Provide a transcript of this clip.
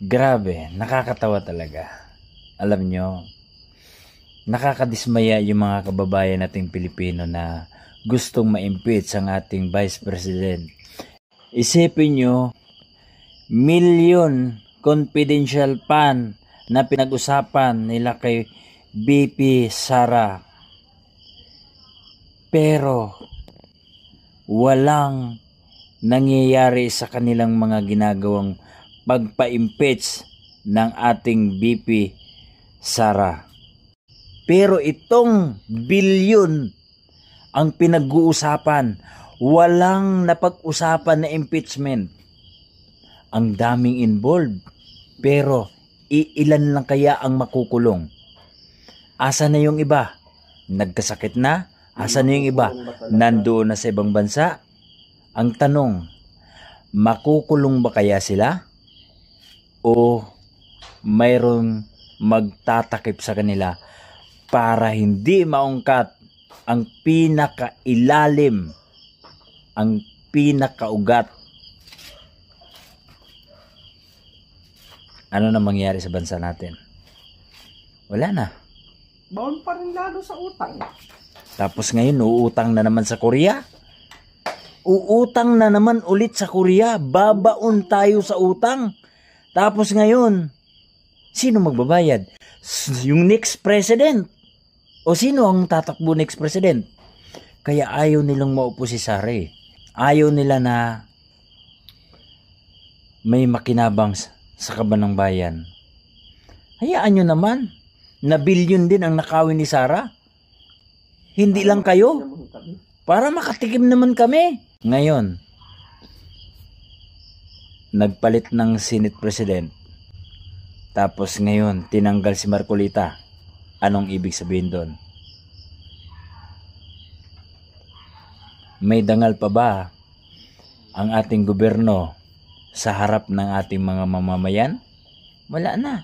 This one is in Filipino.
Grabe, nakakatawa talaga. Alam nyo, nakakadismaya yung mga kababayan nating Pilipino na gustong ma-impeach ang ating Vice President. Isipin nyo, million confidential fund na pinag-usapan nila kay BP Sara. Pero walang nangyayari sa kanilang mga ginagawang pagpa-impeach ng ating BP Sara. Pero itong bilyon ang pinag-uusapan, walang napag-usapan na impeachment. Ang daming involved, pero iilan lang kaya ang makukulong? Asa na yung iba? Nagkasakit na? Asa na yung iba? Nandoon na sa ibang bansa? Ang tanong, makukulong ba kaya sila? O mayroong magtatakip sa kanila para hindi maungkat ang pinakailalim, ang pinakaugat? Ano na mangyari sa bansa natin? Wala na. Bawal pa rin lalo sa utang. Tapos ngayon, uutang na naman sa Korea. Uutang na naman ulit sa Korea. Babaon tayo sa utang. Tapos ngayon, sino magbabayad? Yung next president. O sino ang tatakbo next president? Kaya ayaw nilang maupo si Sara. Ayaw nila na may makinabang sa kaban ng bayan. Hayaan nyo naman na bilyon din ang nakawin ni Sara. Hindi lang kayo. Para makatikim naman kami. Ngayon, nagpalit ng Senate President. Tapos ngayon, tinanggal si Marcolita. Anong ibig sabihin doon? May dangal pa ba ang ating gobyerno sa harap ng ating mga mamamayan? Wala na.